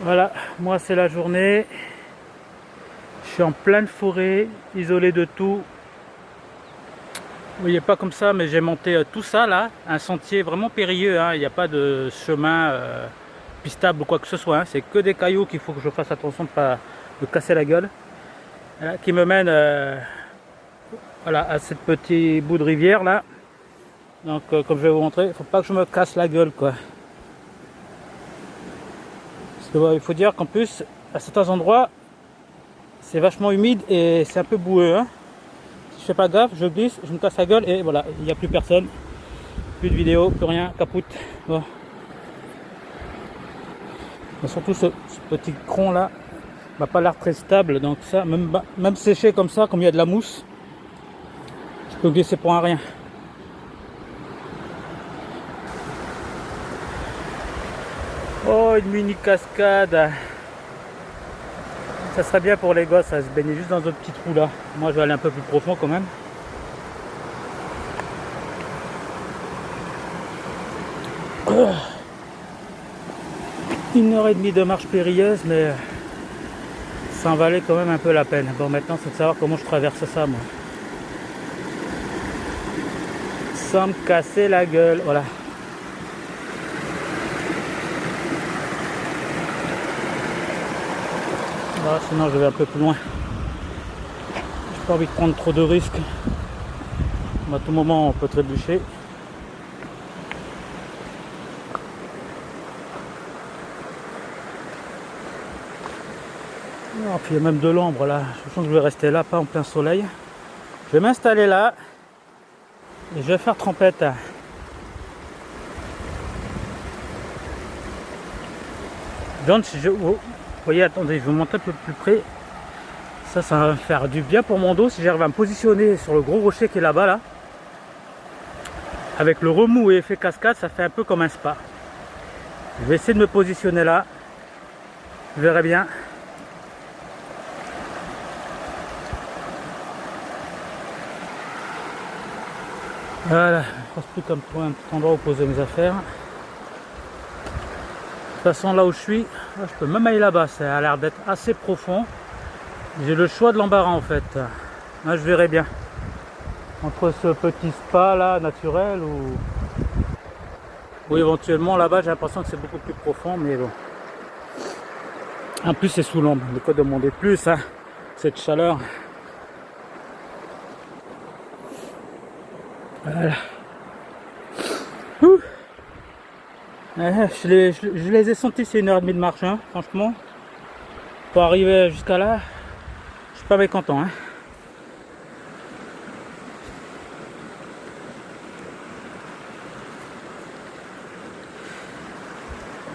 Voilà, moi c'est la journée. Je suis en pleine forêt, isolé de tout. Vous voyez pas comme ça, mais j'ai monté tout ça là, un sentier vraiment périlleux, hein. Il n'y a pas de chemin pistable ou quoi que ce soit, hein. C'est que des cailloux qu'il faut que je fasse attention de ne pas me casser la gueule. Voilà, qui me mène voilà, à cette petit bout de rivière là. Donc comme je vais vous montrer, il ne faut pas que je me casse la gueule quoi. Parce que, il faut dire qu'en plus, à certains endroits, c'est vachement humide et c'est un peu boueux, hein. Si je fais pas gaffe, je glisse, je me casse la gueule et voilà, il n'y a plus personne. Plus de vidéo, plus rien, capoute. Bon. Et surtout ce petit cron là m'a pas l'air très stable, donc ça, même séché comme ça, comme il y a de la mousse, je peux glisser pour un rien. Oh, une mini cascade. Ça serait bien pour les gosses, à se baigner juste dans un petit trou là. Moi je vais aller un peu plus profond quand même. Une heure et demie de marche périlleuse, mais ça en valait quand même un peu la peine. Bon, maintenant c'est de savoir comment je traverse ça moi. Sans me casser la gueule, voilà. Voilà, sinon je vais un peu plus loin. J'ai pas envie de prendre trop de risques. À tout moment on peut trébucher. Oh, puis il y a même de l'ombre là. Je sens que je vais rester là, pas en plein soleil. Je vais m'installer là et je vais faire trempette. Donc, vous voyez, attendez, je vais vous montrer un peu plus près. Ça va me faire du bien pour mon dos si j'arrive à me positionner sur le gros rocher qui est là-bas là. Avec le remous et effet cascade, ça fait un peu comme un spa. Je vais essayer de me positionner là. Vous verrez bien. Voilà, je ne pense plus qu'à me trouver un petit endroit où poser mes affaires. De toute façon, là où je suis, je peux même aller là-bas. Ça a l'air d'être assez profond. J'ai le choix de l'embarras en fait. Là, je verrai bien. Entre ce petit spa là, naturel ou éventuellement là-bas, j'ai l'impression que c'est beaucoup plus profond, mais bon. En plus, c'est sous l'ombre. De quoi demander plus, hein, cette chaleur. Voilà. Je les ai sentis, c'est 1h30 de marche, hein, franchement. Pour arriver jusqu'à là, je suis pas mécontent. Hein.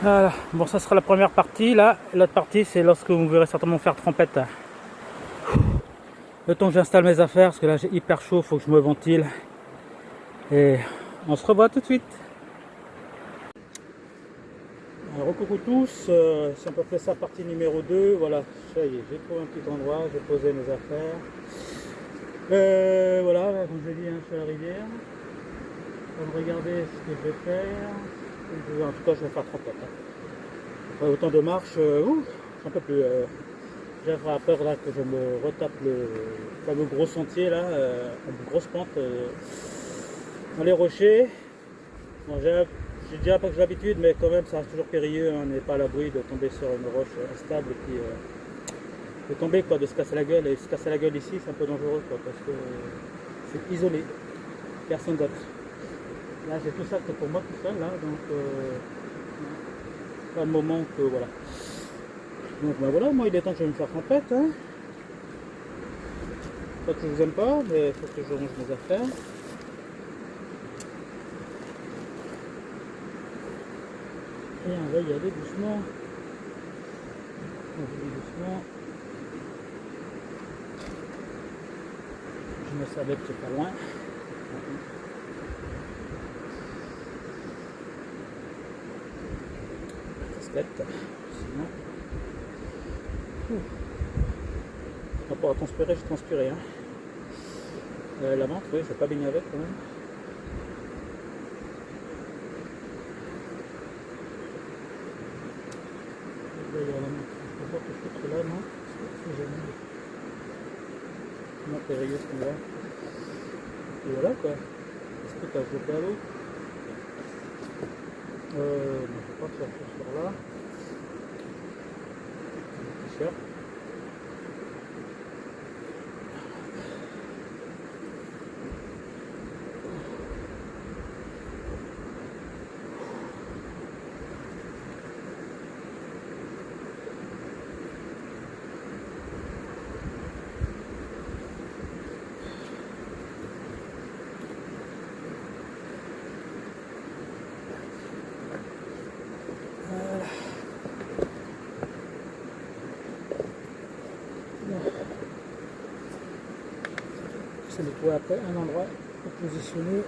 Voilà. Bon, ça sera la première partie. Là, l'autre partie, c'est lorsque vous me verrez certainement faire trempette. Le temps que j'installe mes affaires, parce que là j'ai hyper chaud, faut que je me ventile. Et on se revoit tout de suite. Alors, coucou tous, c'est à peu près ça, partie numéro 2. Voilà, ça y est, j'ai trouvé un petit endroit, j'ai posé mes affaires. Voilà, comme je l'ai dit, hein, sur la rivière. On va regarder ce que je vais faire. En tout cas, je vais faire trempette. Hein. Après autant de marche, un peu plus. J'avais peur là que je me retape le fameux gros sentier là, une grosse pente dans les rochers. Bon, j'ai déjà pas que j'ai l'habitude, mais quand même ça reste toujours périlleux, hein, on n'est pas à l'abri de tomber sur une roche instable et puis de tomber quoi, de se casser la gueule. Et se casser la gueule ici c'est un peu dangereux quoi, parce que c'est isolé, personne d'autre. Là j'ai tout ça que pour moi tout seul là, donc pas le moment que voilà. Donc ben voilà, moi il est temps que je vais me faire trempette. Hein. Pas que je vous aime pas, mais il faut que je range mes affaires. Et on va y aller doucement. On va y aller doucement. Je me savais que c'est pas loin. Casquette. Sinon. Par rapport à transpirer, j'ai transpiré. Hein. La menthe, oui, je vais pas baigner avec quand même. Je vais y aller. que je foutre là, non? C'est jamais. Comment périlleux ce qu'on va. Et voilà quoi. Est-ce que tu as jeté à l'eau? Non, je crois que ça fait sur là. T-shirt. C'est nettoyer après un endroit pour positionner.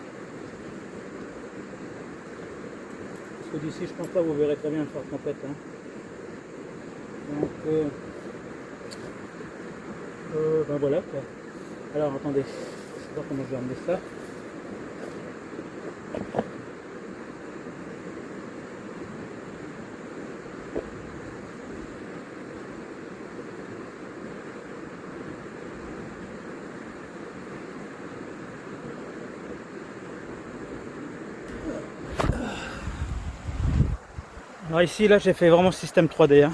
Parce que d'ici, je pense pas, vous verrez très bien faire tempête. Hein. Donc, ben voilà quoi. Alors attendez, je sais pas comment je vais emmener ça. Alors ici, là, j'ai fait vraiment système 3D.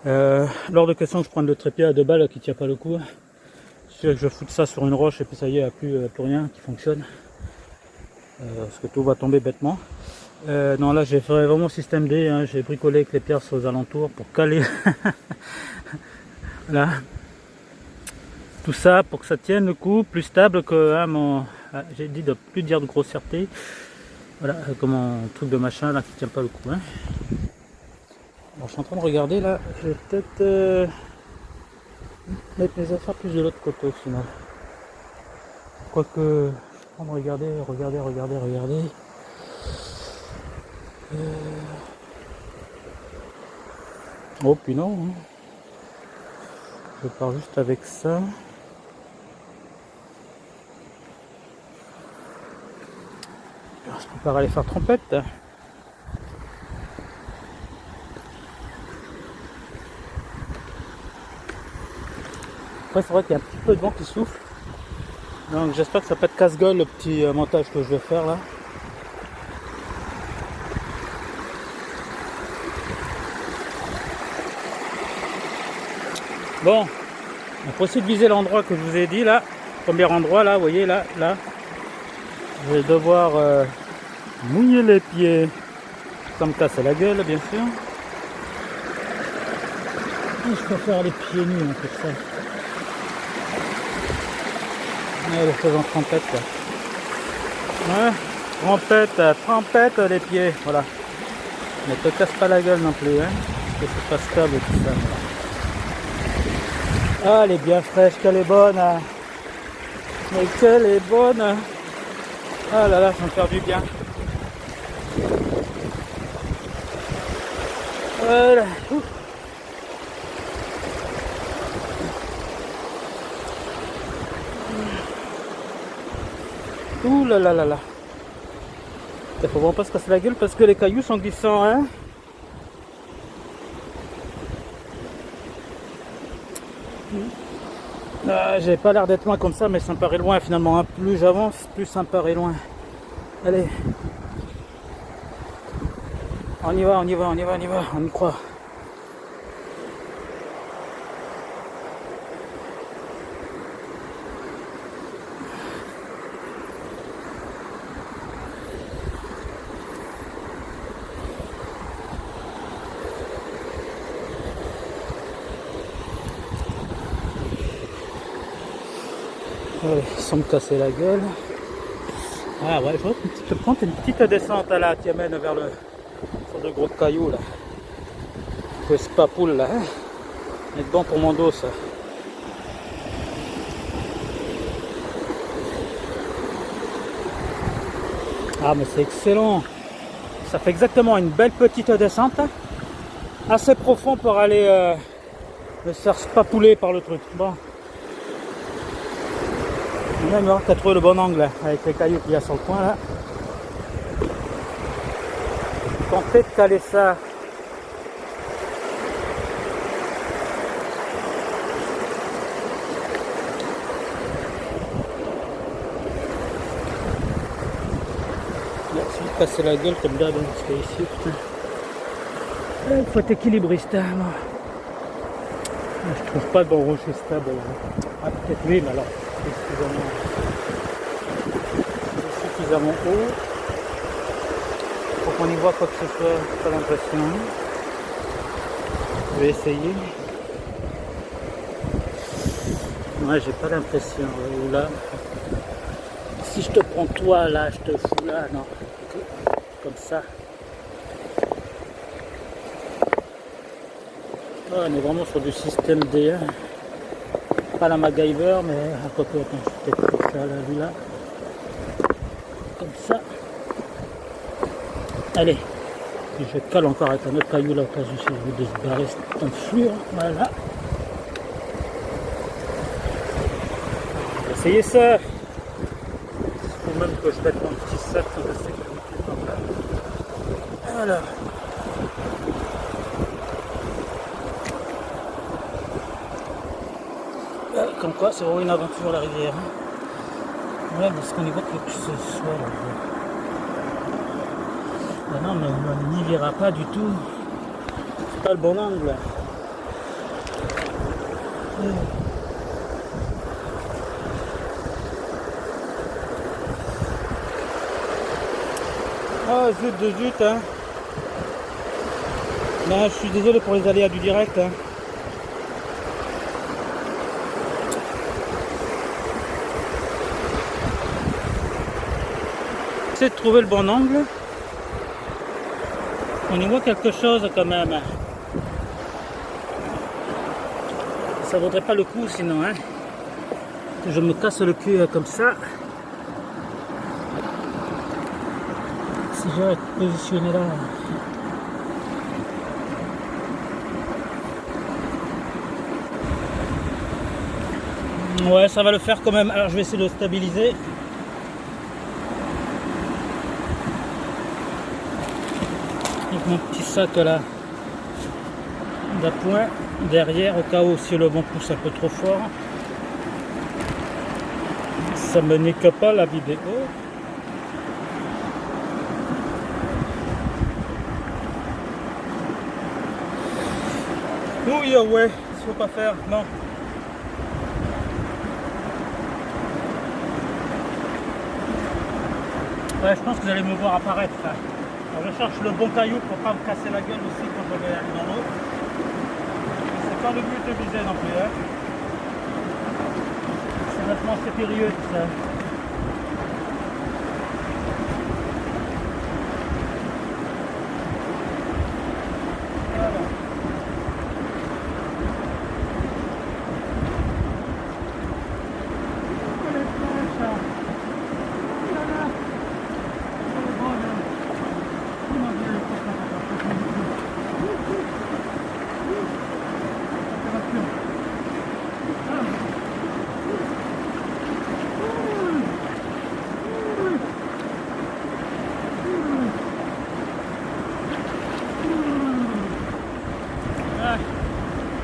Hein. Lors de question que je prenne le trépied à 2 balles qui tient pas le coup, que je foute ça sur une roche et puis ça y est, il n'y a plus rien qui fonctionne. Parce que tout va tomber bêtement. Non, là, j'ai fait vraiment système D. Hein. J'ai bricolé avec les pierres aux alentours pour caler. Voilà. Tout ça pour que ça tienne le coup, plus stable que hein, mon... j'ai dit de plus dire de grossièreté. Voilà, comme un truc de machin là qui tient pas le coup. Hein. Alors, je suis en train de regarder là, je vais peut-être mettre mes affaires plus de l'autre côté au final. Quoique, je suis en train de regarder. Oh puis non, hein. Je pars juste avec ça. Alors, je prépare à aller faire trompette. Après c'est vrai qu'il y a un petit peu de vent qui souffle. Donc j'espère que ça peut être casse-gueule le petit montage que je vais faire là. Bon, on peut essayer de viser l'endroit que je vous ai dit là. Premier endroit là, vous voyez là. Je vais devoir mouiller les pieds. Ça me casse la gueule bien sûr. Et je peux faire les pieds nus hein, pour ça. Ouais, le faisant trompette quoi. Ouais, trompette les pieds, voilà. Ne te casse pas la gueule non plus, hein. Que c'est pas stable tout ça. Ah, elle est bien fraîche, qu'elle est bonne. Hein. Mais qu'elle est bonne. Ah là là, ça me fait du bien. Voilà. Ouh là là là là. Il faut vraiment pas se casser la gueule parce que les cailloux sont glissants, hein. J'ai pas l'air d'être loin comme ça, mais ça me paraît loin finalement. Hein. Plus j'avance, plus ça me paraît loin. Allez. On y va, on y croit. Allez, sans me casser la gueule. Ah ouais, je vois que tu te prends une petite descente là qui amène vers le sur de gros cailloux là. Que c'est pas poule là. Hein. C'est bon pour mon dos ça. Ah mais c'est excellent. Ça fait exactement une belle petite descente. Assez profond pour aller me faire spapouler par le truc. Bon. On va voir qu'à trouver le bon angle là, avec les cailloux qu'il y a sur le coin là. Tenter de caler ça casser la gueule comme d'hab, parce que ici, putain. Il faut être équilibriste. Hein, moi. Je trouve pas de bon rocher stable. Ah, peut-être oui, mais alors, suffisamment haut pour qu'on y voit quoi que ce soit. Pas l'impression. Je vais essayer. Ouais, j'ai pas l'impression. Ou là, si je te prends toi là, je te fous là, non. Comme ça. Ah, on est vraiment sur du système D1. Pas la MacGyver, mais à côté, attends, je vais peut-être faire ça là, lui là. Comme ça. Allez. Je cale encore avec un autre caillou là, au cas où si je veux débarrasser cette enflure. Voilà. Essayez ça. Il faut même que je mette mon petit sac de sécurité. Voilà. Comme quoi, c'est vraiment une aventure la rivière. Ouais, parce qu'on y voit que ce soit là. Ah non, mais on n'y verra pas du tout. C'est pas le bon angle. Ah zut de zut hein. Non, je suis désolé pour les aléas du direct hein. J'essaie de trouver le bon angle. On y voit quelque chose quand même. Ça vaudrait pas le coup sinon hein. Que je me casse le cul comme ça. Si j'ai positionné là. Ouais, ça va le faire quand même. Alors je vais essayer de stabiliser. Avec mon petit sac là d'appoint derrière au cas où si le vent pousse un peu trop fort. Ça me nique pas la vidéo. Oui, ouais, il faut pas faire, non. Ouais, je pense que vous allez me voir apparaître. Alors, je cherche le bon caillou pour pas me casser la gueule aussi quand je vais aller dans l'eau. C'est pas le but de viser non plus. Hein. C'est périlleux tout ça.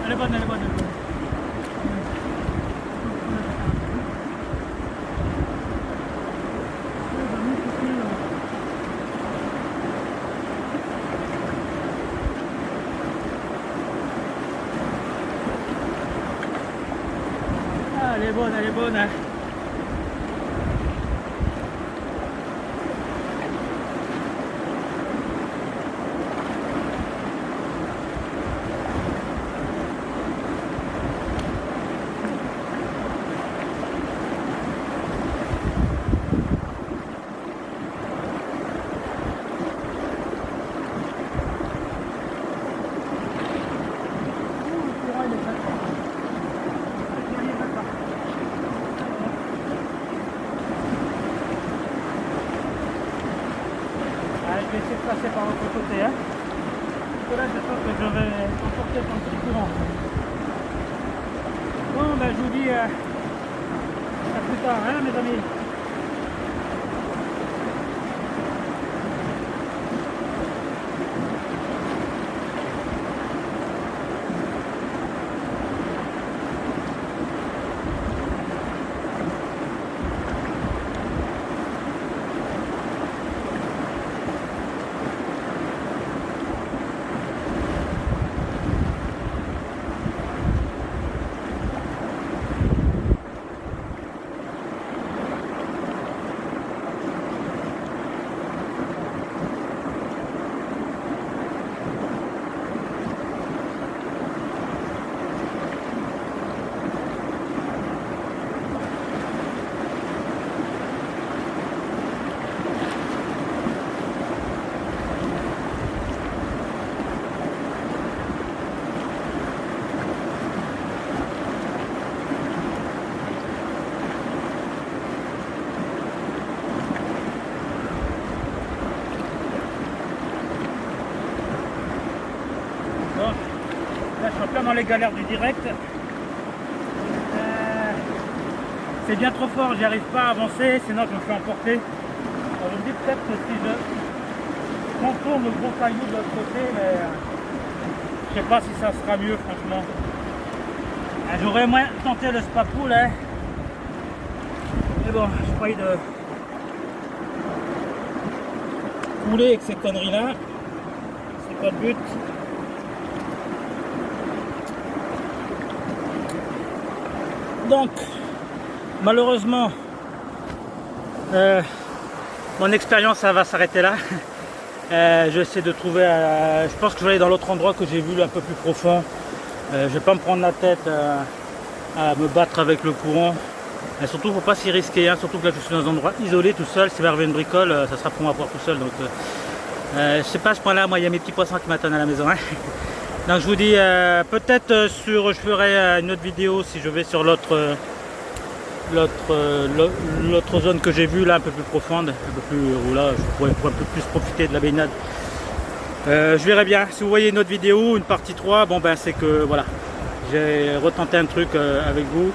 Elle est bonne, elle est bonne, elle est bonne. Ah, elle est bonne, elle est bonne. Hein. Je vais essayer de passer par l'autre côté. Hein. Parce que là, j'espère que je vais emporter ton petit courant. Bon, ben, je vous dis à plus tard, hein, mes amis. dans les galères du direct. C'est bien trop fort, j'y arrive pas à avancer, sinon je me fais emporter. Alors, je me dis peut-être que si je contourne le gros caillou de l'autre côté, mais je sais pas si ça sera mieux franchement. J'aurais moins tenté le spa pool, hein. Mais bon, j'ai pas eu de couler avec ces conneries là. C'est pas le but. Donc, malheureusement, mon expérience ça va s'arrêter là. Je vais essayer de trouver, je pense que je vais aller dans l'autre endroit que j'ai vu un peu plus profond. Je vais pas me prendre la tête à me battre avec le courant. Et surtout, faut pas s'y risquer, hein. Surtout que là je suis dans un endroit isolé tout seul. Si m'arrive une bricole, ça sera pour moi voir tout seul. Donc, je sais pas à ce point-là. Moi, il y a mes petits poissons qui m'attendent à la maison, hein. Donc, je vous dis peut-être je ferai une autre vidéo si je vais sur l'autre zone que j'ai vue là, un peu plus profonde, un peu plus où là je pourrais un peu plus profiter de la baignade. Je verrai bien. Si vous voyez une autre vidéo, une partie 3, bon ben c'est que voilà, j'ai retenté un truc avec vous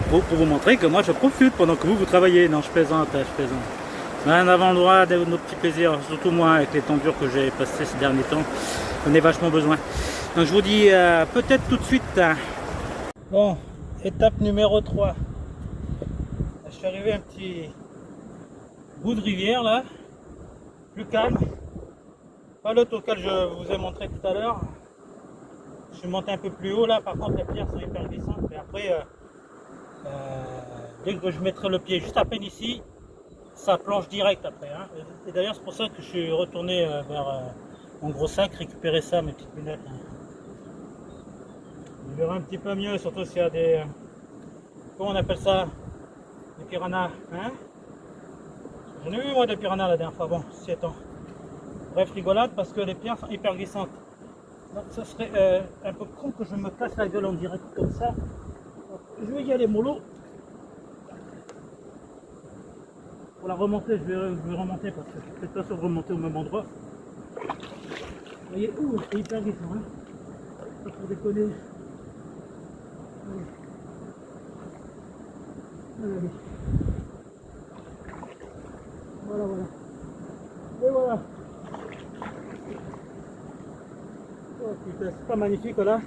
pour vous montrer que moi je profite pendant que vous travaillez. Non, je plaisante, je plaisante. On avant le droit de nos petits plaisirs, surtout moi avec les temps durs que j'ai passé ces derniers temps, j'en ai vachement besoin. Donc je vous dis peut-être tout de suite. Bon, étape numéro 3. Je suis arrivé à un petit bout de rivière là, plus calme. Pas l'autre auquel je vous ai montré tout à l'heure. Je suis monté un peu plus haut là, par contre les pierres sont hyper glissantes. Mais après, dès que je mettrai le pied juste à peine ici, ça plonge direct après. Hein. Et d'ailleurs c'est pour ça que je suis retourné vers mon gros sac, récupérer ça, mes petites lunettes. Hein. Je verrai un petit peu mieux, surtout s'il y a des... comment on appelle ça? Des piranhas, hein? J'en ai vu moi des piranhas la dernière fois, bon, 7 ans. Bref, rigolade parce que les pierres sont hyper glissantes. Donc ça serait un peu con que je me casse la gueule en direct comme ça. Donc, je vais y aller mollo. Pour la remonter, je vais remonter parce que je suis peut-être pas sûr de remonter au même endroit. Vous voyez, c'est hyper glissant, hein? Pas pour déconner. Allez. Allez. Voilà, voilà. Et voilà. Oh putain, c'est pas magnifique là.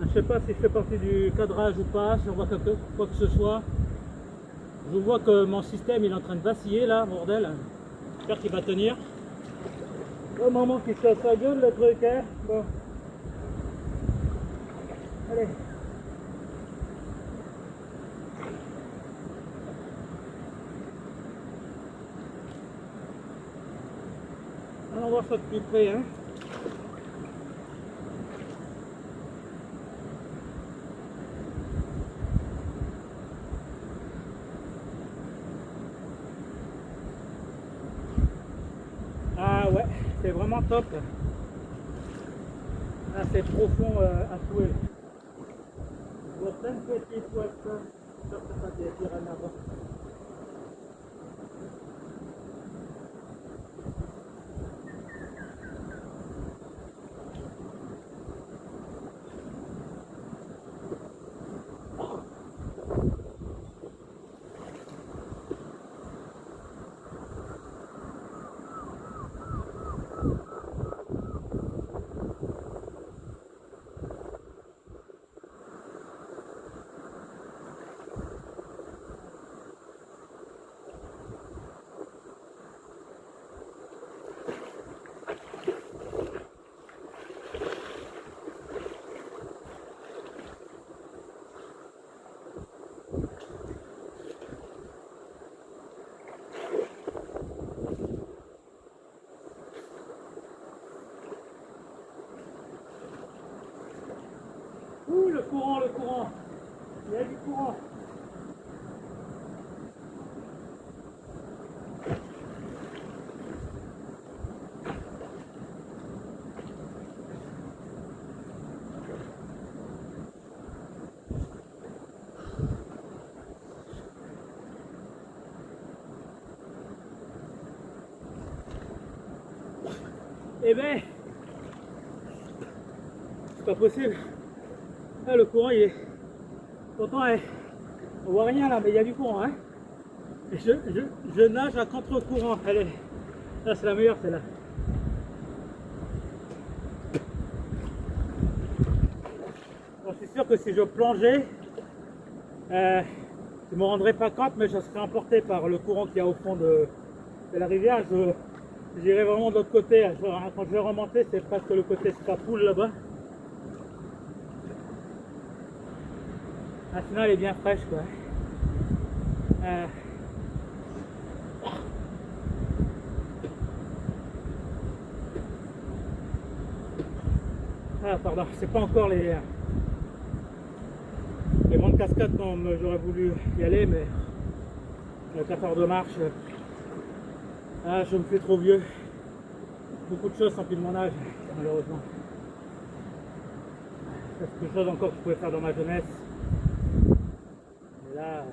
Je sais pas si je fais partie du cadrage ou pas, si on voit quoi que ce soit. Je vois que mon système il est en train de vaciller là, bordel. J'espère qu'il va tenir. Oh maman qui se casse la gueule le truc, hein. Bon. Allez. On va voir ça de plus près, hein. Ah ouais, c'est vraiment top. Ah, c'est profond à souhait. Je vois plein de petits poissons. J'espère que ça des piranhas là-bas. Ouh, le courant, le courant. Il y a du courant. Eh ben, c'est pas possible. Là, le courant, il est... Pourtant, on voit rien là, mais il y a du courant. Hein. Et je nage à contre-courant. Allez, là, c'est la meilleure, celle-là. Bon, je suis sûr que si je plongeais, je ne me rendrais pas compte, mais je serais emporté par le courant qu'il y a au fond de la rivière. J'irai vraiment de l'autre côté. Quand je vais remonter, c'est parce que le côté Spapoul là-bas. Ah, sinon elle est bien fraîche quoi. Ah pardon, c'est pas encore les grandes cascades comme j'aurais voulu y aller, mais avec 4 heures de marche, je me fais trop vieux. Beaucoup de choses sont plus de mon âge, malheureusement. C'est quelque chose encore que je pouvais faire dans ma jeunesse. Et là,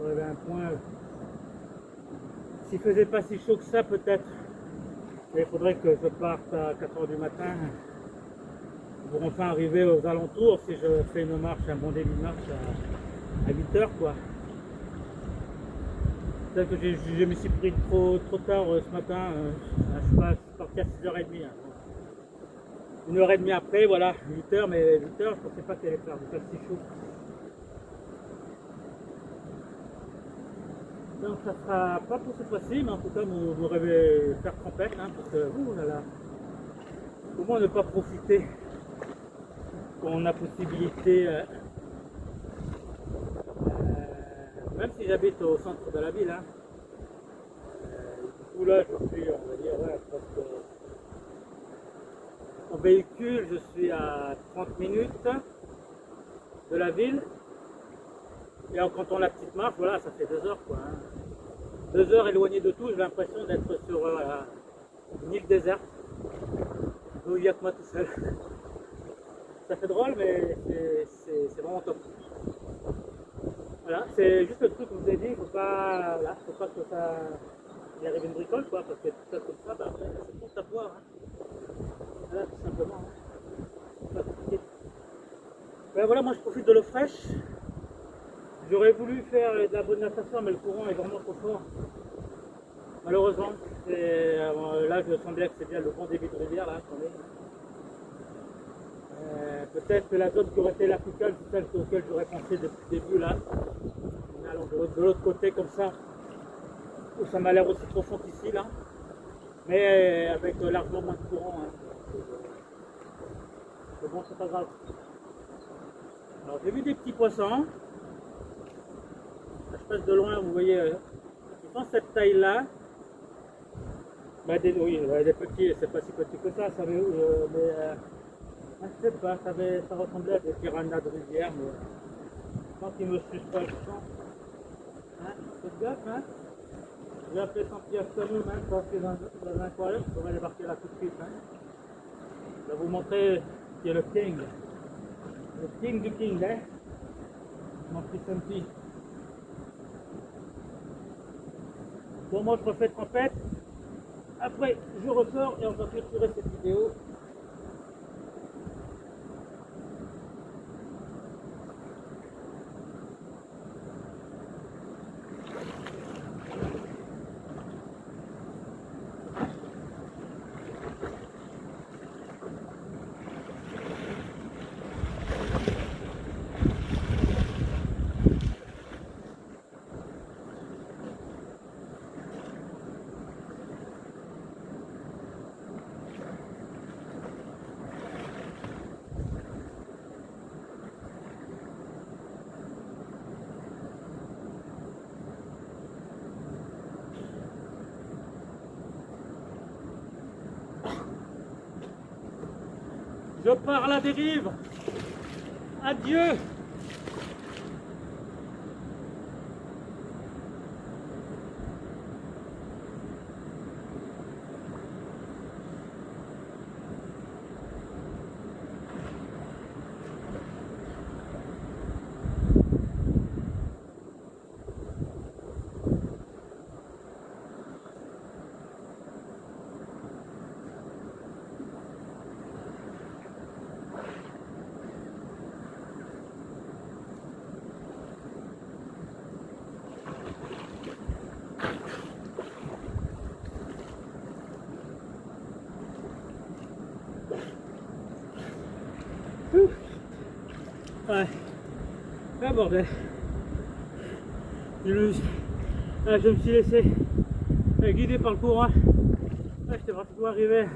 on avait un point. S'il faisait pas si chaud que ça, peut-être. Il faudrait que je parte à 4 heures du matin pour enfin arriver aux alentours. Si je fais une marche, un bon début de marche à 8 heures, quoi. Peut-être que je me suis pris trop tard ce matin. Je suis parti à 6h30. Hein. 1h30 après, voilà, 8h, mais 8h, je ne pensais pas qu'elle allait faire si chaud. Donc ça sera pas pour cette fois-ci, mais en tout cas vous rêvez faire trompette, hein, parce que ouh là là, comment ne pas profiter quand on a possibilité, même si j'habite au centre de la ville, hein, du coup là je suis, on va dire, ouais, presque en véhicule, je suis à 30 minutes de la ville. Et quand on a la petite marche, voilà, ça fait 2 heures quoi. Hein. 2 heures éloigné de tout, j'ai l'impression d'être sur une île déserte, où il n'y a que moi tout seul. Ça fait drôle, mais c'est vraiment top. Voilà, c'est juste le truc que je vous ai dit, il ne faut pas que ça y arrive une bricole, quoi, parce que tout ça comme ça, bah, c'est pour savoir. Hein. Voilà, tout simplement. Hein. C'est pas compliqué. Ben voilà, moi je profite de l'eau fraîche. J'aurais voulu faire de la bonne natation, mais le courant est vraiment trop fort. Malheureusement, là je sens bien que c'est bien le bon débit de rivière. Là, peut-être que la zone qui aurait été la plus calme, c'est celle auquel j'aurais pensé depuis le début. Là, en allant de l'autre côté comme ça, où ça m'a l'air aussi profond qu'ici. Là. Mais avec largement moins de courant. Hein. Mais bon, c'est pas grave. Alors j'ai vu des petits poissons. Je passe de loin, vous voyez, ils font cette taille-là. Bah, oui, des petits, c'est pas si petit que ça, mais je sais pas, ça ressemblait à des piranhas de rivière, mais je pense qu'ils me suivent pas, je pense. Hein, faites gaffe, hein. J'ai appelé son petit afternoon, même quand je suis dans un aquarium, je pourrais débarquer là tout de suite. Hein. Je vais vous montrer qui est le king. Le king du king, hein. Mon petit Santi. Bon, moi je refais trompette. Après, je ressors et on va clôturer cette vidéo. Je pars à la dérive. Adieu. Ouais. Ah bordel. Je me suis laissé guider par le courant. Ah, j'étais pratiquement arrivé.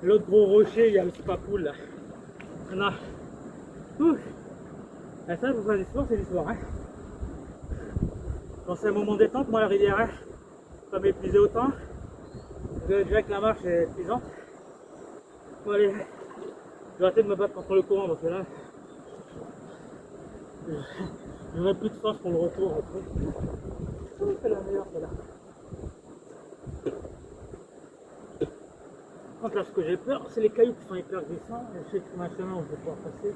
L'autre gros rocher, il y a le Papoul là. Non. Ah, ça, pour faire du sport, c'est du sport. Hein. Quand c'est un moment détente, moi la rivière, hein, pas m'épuiser autant. Déjà que la marche est épuisante. Bon allez, je vais arrêter de me battre contre le courant parce que là, j'aurai plus de force pour le retour. C'est la meilleure celle-là. Par contre là, ce que j'ai peur, c'est les cailloux qui sont hyper glissants. Je sais que ma chemin où je vais pouvoir passer.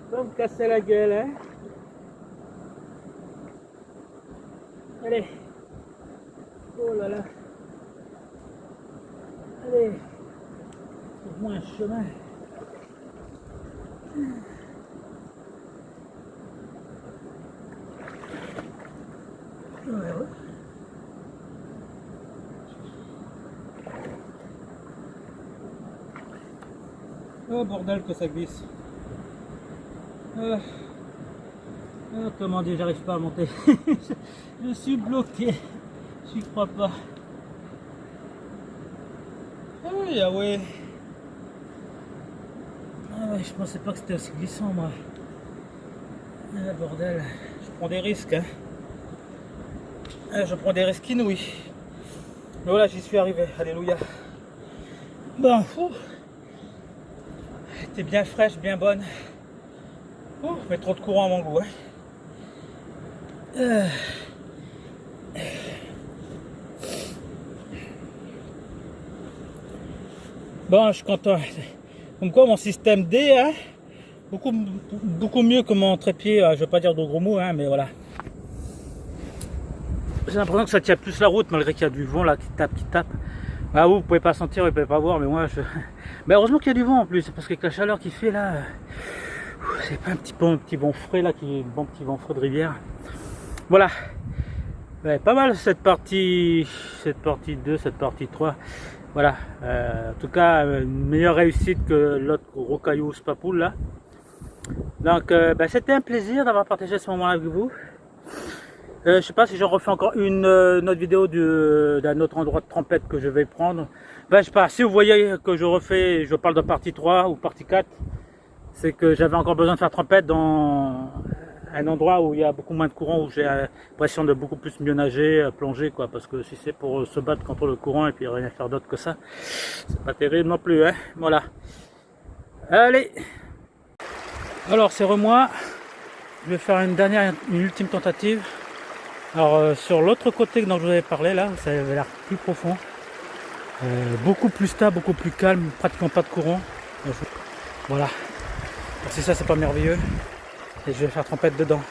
Pas me casser la gueule, hein. Allez. Oh là là. Allez. Trouve-moi un chemin. Ouais. Oh bordel que ça glisse. Comment dire, j'arrive pas à monter. Je suis bloqué. J'y crois pas. Ah oui, ah ouais. Ah ouais, je pensais pas que c'était aussi glissant moi. Ah bordel, je prends des risques. Hein. Ah, je prends des risques inouïs. Mais voilà, j'y suis arrivé. Alléluia. Bon, elle était bien fraîche, bien bonne. Mais trop de courant à mon goût. Hein. Bon, je suis content. Comme quoi, mon système D, hein, beaucoup mieux que mon trépied. Je ne vais pas dire de gros mots, hein, mais voilà. J'ai l'impression que ça tient plus la route, malgré qu'il y a du vent là qui tape. Ah, vous pouvez pas sentir, vous pouvez pas voir, mais moi, mais heureusement qu'il y a du vent en plus, parce que avec la chaleur qu'il fait là, c'est pas un petit vent frais là, bon petit vent frais de rivière. Voilà. Ouais, pas mal cette partie 2, cette partie 3. Voilà. En tout cas, une meilleure réussite que l'autre gros caillou Papoul là. Donc, c'était un plaisir d'avoir partagé ce moment-là avec vous. Je sais pas si j'en refais encore une autre vidéo d'un autre endroit de trempette que je vais prendre. Je sais pas, si vous voyez que je parle de partie 3 ou partie 4, c'est que j'avais encore besoin de faire trempette dans un endroit où il y a beaucoup moins de courant, où j'ai l'impression de beaucoup plus mieux nager, plonger quoi, parce que si c'est pour se battre contre le courant et puis rien faire d'autre que ça, c'est pas terrible non plus, hein. Voilà. Allez. Alors c'est moi. Je vais faire une ultime tentative. Alors sur l'autre côté dont je vous avais parlé là, ça avait l'air plus profond, beaucoup plus stable, beaucoup plus calme, pratiquement pas de courant. Voilà. Alors, si ça c'est pas merveilleux, et je vais faire trempette dedans.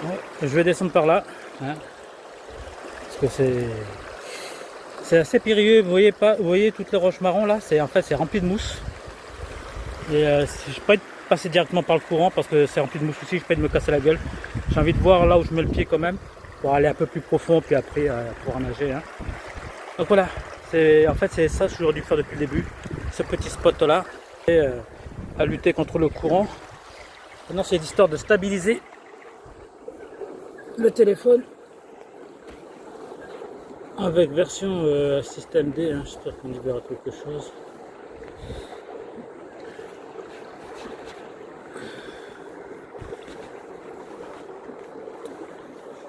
Ouais, je vais descendre par là, hein, parce que c'est assez périlleux. Vous voyez toutes les roches marron là, c'est rempli de mousse. Et je peux pas passer directement par le courant parce que c'est rempli de mousse aussi, je peux me casser la gueule. J'ai envie de voir là où je mets le pied quand même, pour aller un peu plus profond, puis après pouvoir nager. Hein. Donc voilà, c'est ça que j'aurais dû faire depuis le début, ce petit spot là, et à lutter contre le courant. Maintenant c'est l'histoire de stabiliser le téléphone avec version système D, hein. J'espère qu'on y verra quelque chose.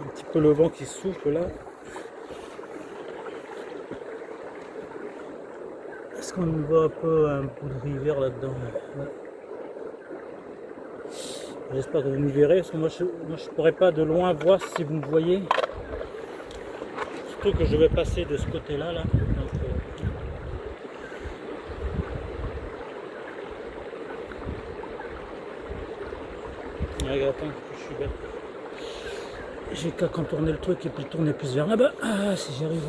Un petit peu le vent qui souffle là. Est-ce qu'on voit un bout de rivière là-dedans? Ouais. J'espère que vous me verrez, parce que moi je pourrais pas de loin voir si vous me voyez. Surtout que je vais passer de ce côté-là. Là. Donc, regarde, attends, je suis bête. J'ai qu'à contourner le truc et puis tourner plus vers là-bas. Ah, si j'y arrive.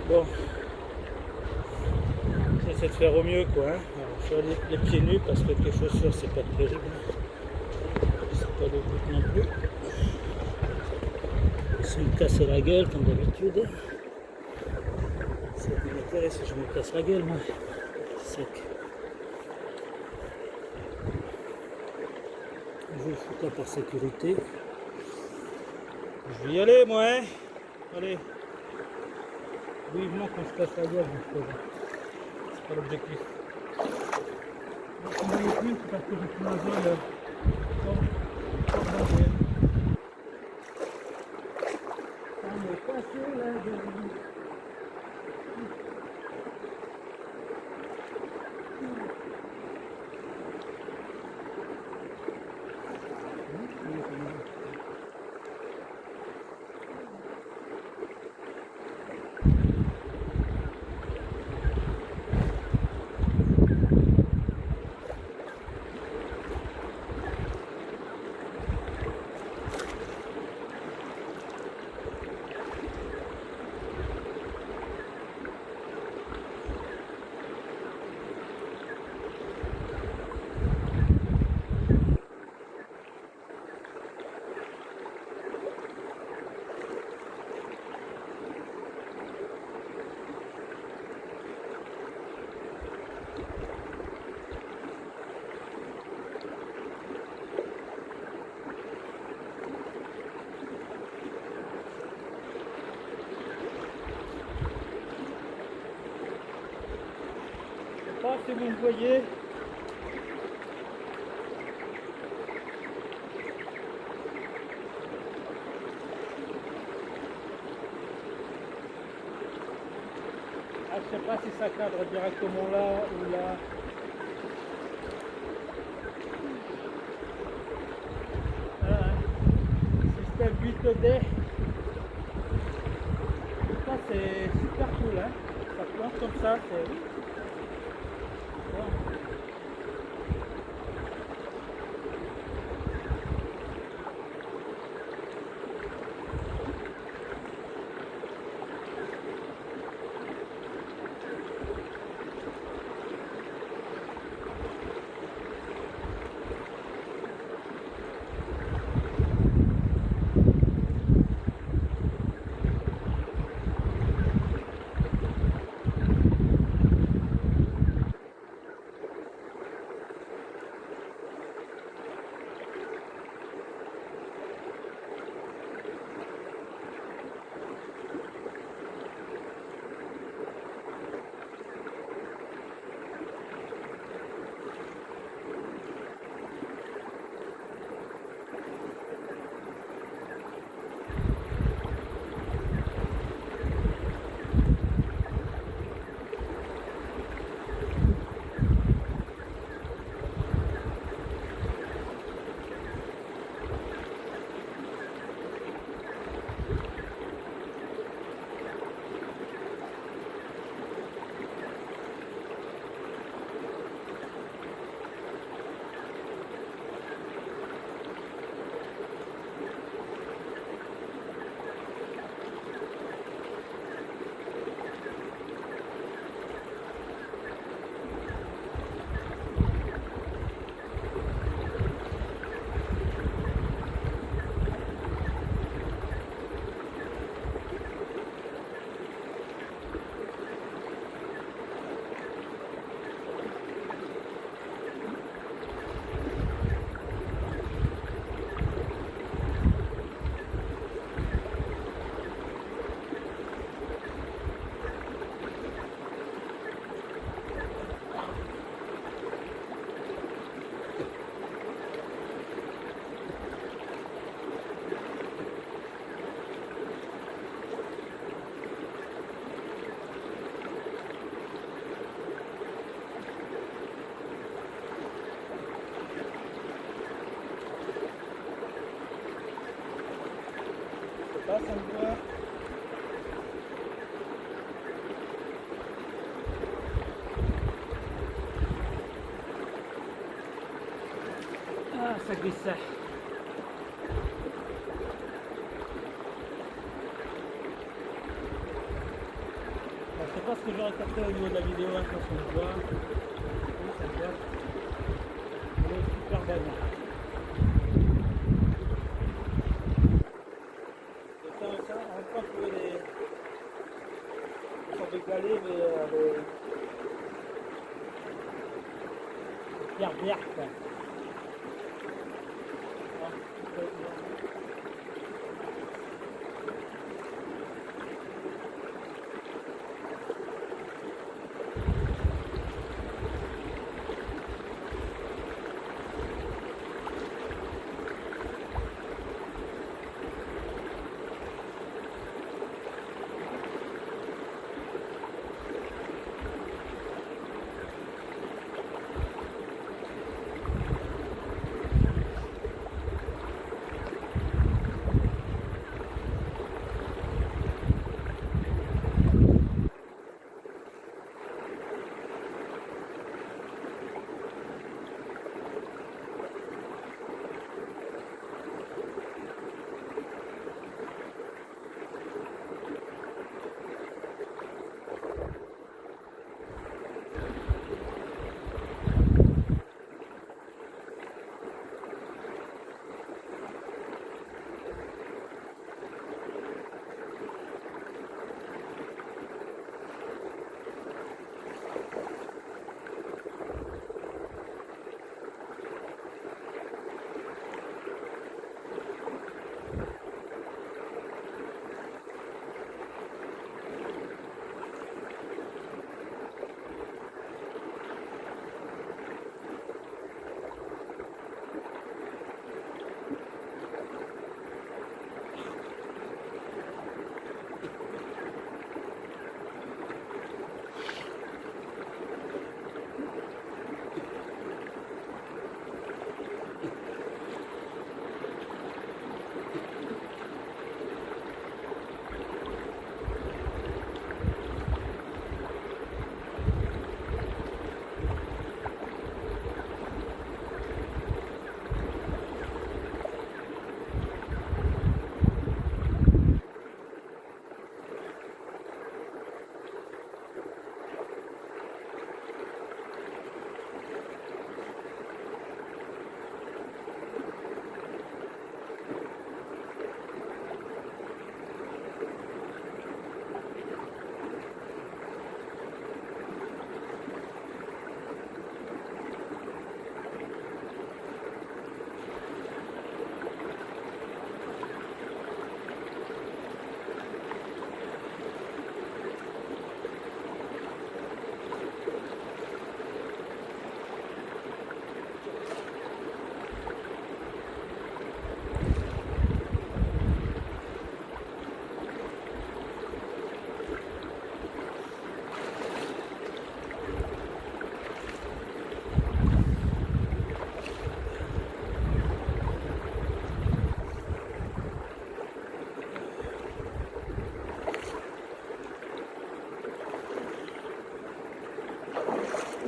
Bon, j'essaie de faire au mieux quoi. Hein. Alors, je suis allé les pieds nus parce que les chaussures c'est pas terrible. C'est pas le but non plus. se me casser la gueule comme d'habitude. Ça m'intéresse, je me casse la gueule moi. Sec. Je le fous pas par sécurité. Je vais y aller moi hein. Allez. Vivement qu'on se casse la gueule, c'est pas l'objectif. Donc on va y plus, c'est parce que j'ai pris la zone comme danger. Ça me casse la gueule. Si vous me voyez, je ne sais pas si ça cadre directement là ou là. Voilà, système 8D. Ça c'est super cool, hein. Ça plante comme ça, c'est... Là, ça me voit. Ah, ça glisse ça. Je sais pas ce que j'aurais capté au niveau de la vidéo, hein, quand on le voit. Oui, ça se voit. Elle est super bonne. C'est ça, les galets, les pierres vertes.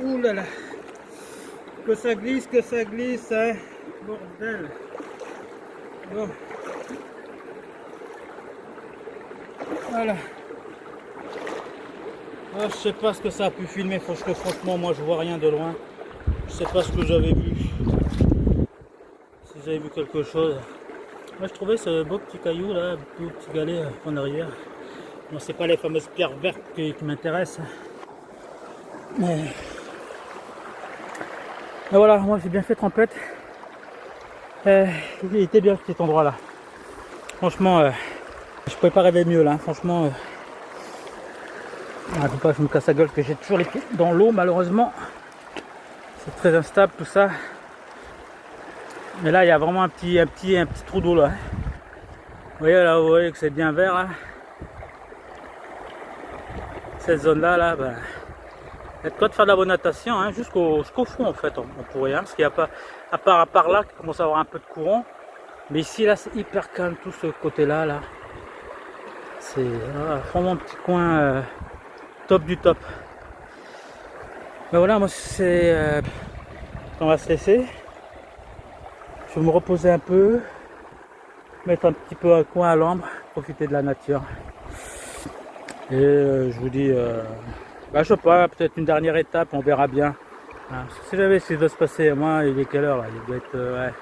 Ouh là là, que ça glisse, hein. Bordel. Bon. Voilà. Ah, je sais pas ce que ça a pu filmer, franchement, moi je vois rien de loin. Je sais pas ce que j'avais vu. Si j'avais vu quelque chose. Moi je trouvais ce beau petit caillou là, tout petit galet en arrière. Bon, c'est pas les fameuses pierres vertes qui m'intéressent. Mais voilà, moi j'ai bien fait trempette. Il était bien cet endroit là. Franchement, je pouvais pas rêver mieux là. Franchement, faut pas que je me casse la gueule, que j'ai toujours les pieds dans l'eau malheureusement. C'est très instable tout ça. Mais là il y a vraiment un petit trou d'eau là. Vous voyez là, vous voyez que c'est bien vert là. Cette zone là, bah, il y a de quoi de faire de la bonne natation, hein, jusqu'au fond en fait, on pourrait, hein, parce qu'il n'y a pas, à part là, qui commence à avoir un peu de courant. Mais ici là c'est hyper calme, tout ce côté là, c'est vraiment un petit coin top du top. Mais voilà, moi c'est, on va se laisser. Je vais me reposer un peu, mettre un petit peu un coin à l'ombre, profiter de la nature. Et je vous dis, bah, je sais pas, peut-être une dernière étape, on verra bien. Hein, si jamais ce doit se passer, moi il est quelle heure là? Il doit être ouais,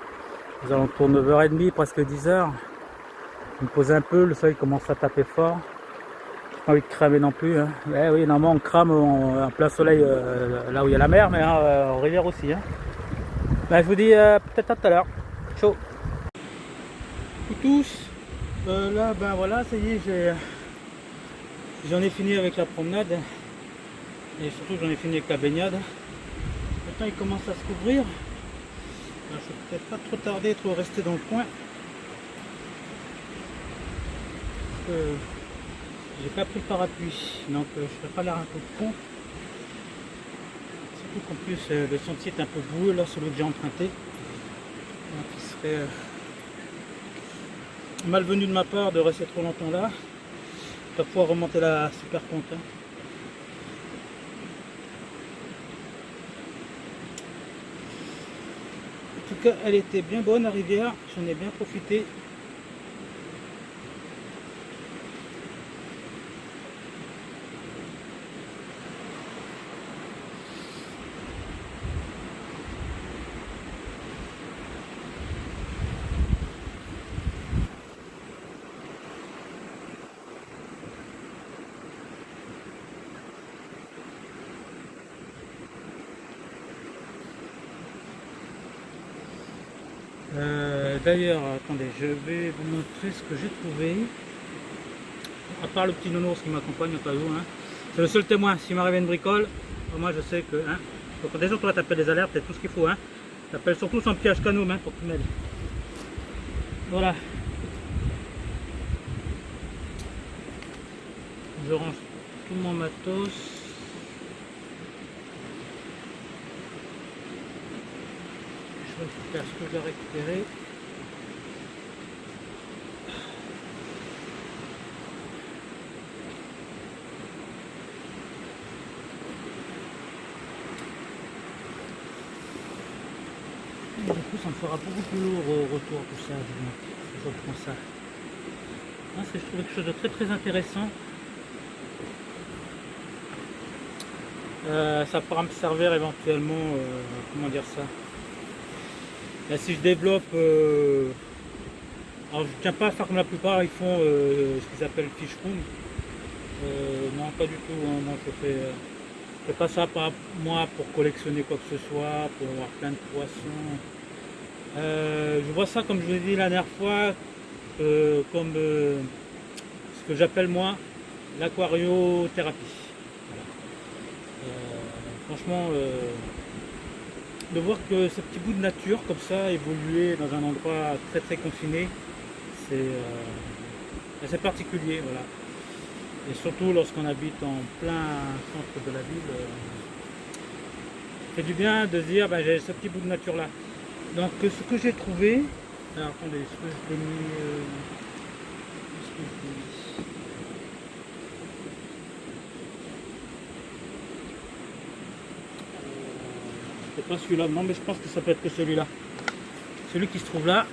aux alentours de 9h30, presque 10h. Je me pose un peu, le soleil commence à taper fort. Pas envie de cramer non plus. Hein. Ouais, oui, normalement on crame en plein soleil là où il y a la mer, mais en rivière aussi. Hein. Ben, je vous dis peut-être à tout à l'heure. Ciao. Tous. Là, ben voilà, ça y est, j'en ai fini avec la promenade. Et surtout, j'en ai fini avec la baignade. Maintenant, il commence à se couvrir. Je ne vais peut-être pas trop tarder, trop rester dans le coin. J'ai pas pris le parapluie, donc je ne ferai pas l'air un peu con. Surtout qu'en plus le sentier est un peu boueux là, celui que j'ai emprunté. Donc il serait malvenu de ma part de rester trop longtemps là. Je vais pouvoir remonter la super pente. Hein. En tout cas, elle était bien bonne la rivière, j'en ai bien profité. D'ailleurs, attendez, je vais vous montrer ce que j'ai trouvé. À part le petit nounours qui m'accompagne au cas où. Hein. C'est le seul témoin. S'il m'arrive une bricole, moi je sais que... Hein, donc déjà, toi, tu appelles les alertes et tout ce qu'il faut. Hein. Tu appelles surtout son petit H-Canome hein, pour qu'il m'aide. Voilà. Je range tout mon matos. Je récupère ce que j'ai récupéré. Et du coup, ça me fera beaucoup plus lourd au retour tout ça. Je reprends ça. Là, je trouve quelque chose de très très intéressant. Ça pourra me servir éventuellement, comment dire ça. Là, si je développe, alors je ne tiens pas à faire comme la plupart, ils font ce qu'ils appellent fish room. Non, pas du tout. Hein. Moi, je fais pas ça par moi pour collectionner quoi que ce soit, pour avoir plein de poissons. Je vois ça, comme je vous ai dit la dernière fois, comme ce que j'appelle moi l'aquariothérapie. Franchement, de voir que ce petit bout de nature comme ça évoluer dans un endroit très très confiné, c'est assez particulier, voilà. Et surtout lorsqu'on habite en plein centre de la ville, ça fait du bien de se dire ben, j'ai ce petit bout de nature là. Donc ce que j'ai trouvé, alors attendez, est-ce que je l'ai mis, c'est pas celui-là, non mais je pense que ça peut être que celui-là. Celui qui se trouve là.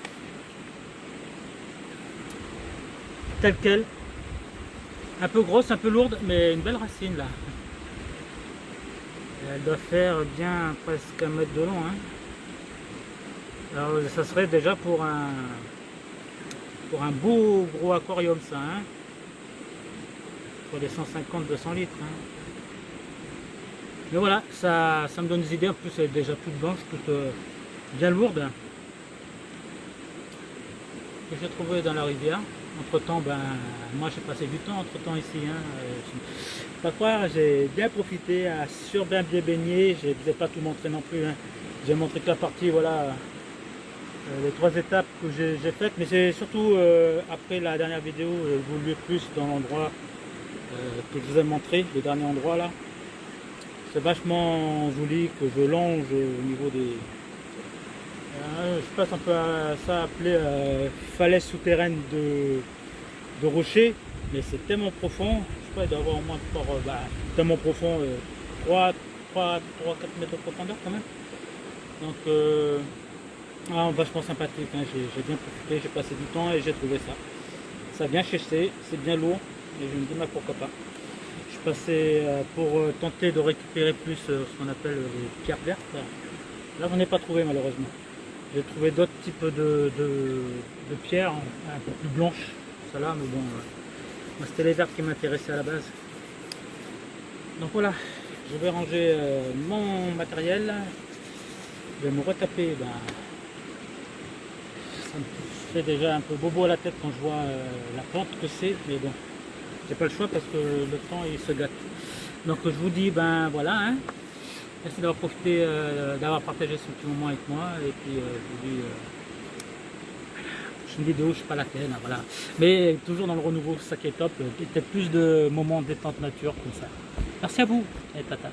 Tel quel. Un peu grosse, un peu lourde, mais une belle racine là. Elle doit faire bien presque 1 mètre de long. Hein. Alors ça serait déjà pour un beau gros aquarium ça. Hein. Pour les 150-200 litres. Hein. Mais voilà, ça me donne des idées. En plus, elle est déjà toute blanche, toute bien lourde. Que j'ai trouvé dans la rivière. Entre temps, ben, moi j'ai passé du temps entre temps ici. Hein. Pas croire, j'ai bien profité, bien baigné. Je ne vous ai pas tout montré non plus. Hein. J'ai montré que la partie, voilà, les 3 étapes que j'ai faites. Mais c'est surtout après la dernière vidéo, j'ai évolué plus dans l'endroit que je vous ai montré, le dernier endroit là. C'est vachement joli que je longe au niveau des... je passe un peu à ça appelé falaise souterraine de rochers, mais c'est tellement profond, je sais pas, il doit y avoir au moins tellement profond, 3-4 mètres de profondeur quand même. Donc vachement sympathique, hein. J'ai bien profité, j'ai passé du temps et j'ai trouvé ça. Ça a bien cherché, c'est bien lourd, et je me dis pourquoi pas. Je suis passé pour tenter de récupérer plus ce qu'on appelle les pierres vertes. Là j'en ai pas trouvé malheureusement. J'ai trouvé d'autres types de pierres un peu plus blanches, ça là, mais bon, Moi, c'était les verbes qui m'intéressaient à la base. Donc voilà, je vais ranger mon matériel. Je vais me retaper. Ça me fait déjà un peu bobo à la tête quand je vois la pente que c'est, mais bon, j'ai pas le choix parce que le temps il se gâte. Donc je vous dis voilà, hein. Merci d'avoir profité, d'avoir partagé ce petit moment avec moi, et puis je vous dis prochaine vidéo, je suis pas la peine, hein, voilà. Mais toujours dans le renouveau, c'est ça qui est top, peut-être plus de moments de détente nature comme ça. Merci à vous, et tata.